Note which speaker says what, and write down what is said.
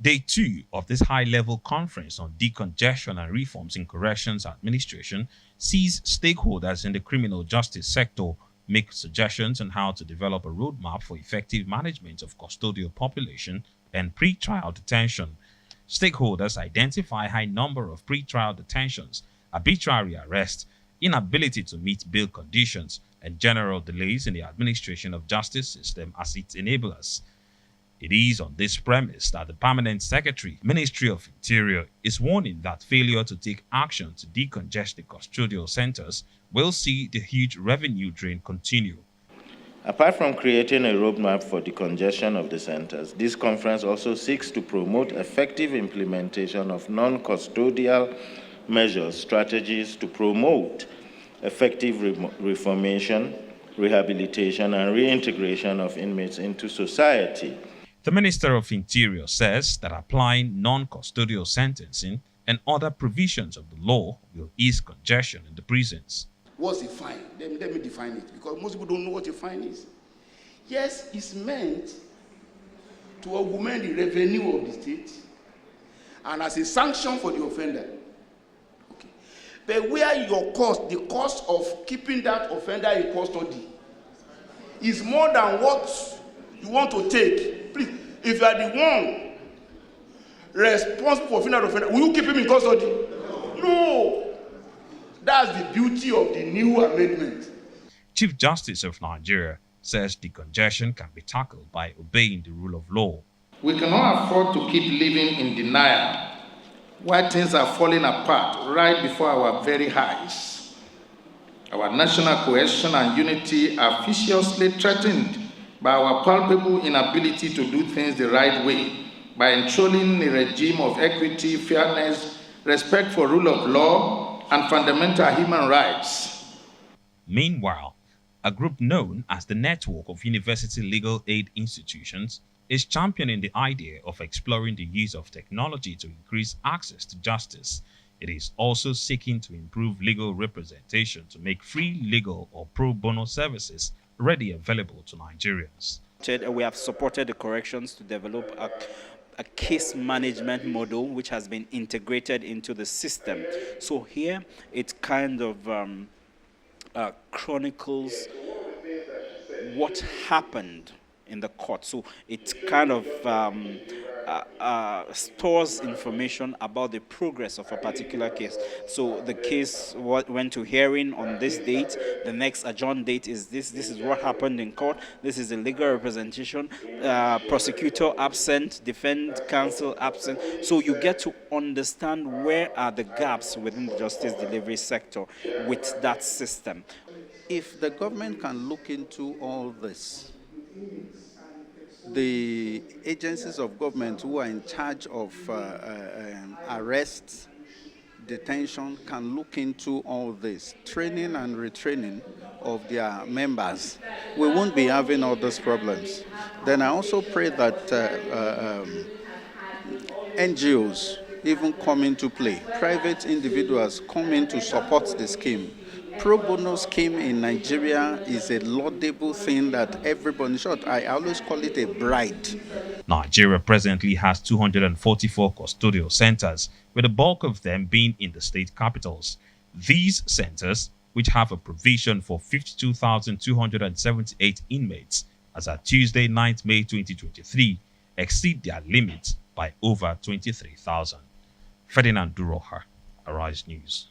Speaker 1: Day 2 of this high-level conference on decongestion and reforms in corrections administration sees stakeholders in the criminal justice sector make suggestions on how to develop a roadmap for effective management of custodial population and pre-trial detention. Stakeholders identify high number of pre-trial detentions, arbitrary arrests, inability to meet bail conditions, and general delays in the administration of justice system as its enablers. It is on this premise that the Permanent Secretary, Ministry of Interior, is warning that failure to take action to decongest the custodial centers will see the huge revenue drain continue.
Speaker 2: Apart from creating a roadmap for decongestion of the centers, this conference also seeks to promote effective implementation of non-custodial measures, strategies to promote effective reformation, rehabilitation, and reintegration of inmates into society.
Speaker 1: The Minister of Interior says that applying non-custodial sentencing and other provisions of the law will ease congestion in the prisons.
Speaker 3: What's a fine? Let me define it, because most people don't know what a fine is. Yes, it's meant to augment the revenue of the state and as a sanction for the offender. Okay. But where your cost, the cost of keeping that offender in custody, is more than what you want to take, please, if you are the one responsible for offender, will you keep him in custody? No. That's the beauty of the new amendment.
Speaker 1: Chief Justice of Nigeria says decongestion can be tackled by obeying the rule of law.
Speaker 4: We cannot afford to keep living in denial while things are falling apart right before our very eyes. Our national cohesion and unity are viciously threatened by our palpable inability to do things the right way, by enshrining a regime of equity, fairness, respect for rule of law, and fundamental human rights.
Speaker 1: Meanwhile, a group known as the Network of University Legal Aid Institutions is championing the idea of exploring the use of technology to increase access to justice. It is also seeking to improve legal representation to make free legal or pro bono services readily available to Nigerians.
Speaker 5: We have supported the corrections to develop a case management model which has been integrated into the system. So here it kind of chronicles what happened in the court. So it kind of stores information about the progress of a particular case. So the case went to hearing on this date, the next adjourned date is this is what happened in court, this is the legal representation, prosecutor absent, defense counsel absent. So you get to understand where are the gaps within the justice delivery sector with that system.
Speaker 6: If the government can look into all this, the agencies of government who are in charge of arrests, detention, can look into all this, training and retraining of their members. We won't be having all those problems. Then I also pray that NGOs even come into play. Private individuals come in to support the scheme. Pro bono scheme in Nigeria is a laudable thing that everybody, in short, I always call it a bride.
Speaker 1: Nigeria presently has 244 custodial centers, with the bulk of them being in the state capitals. These centers, which have a provision for 52,278 inmates, as at Tuesday, 9th May 2023, exceed their limit by over 23,000. Ferdinand Duroha, Arise News.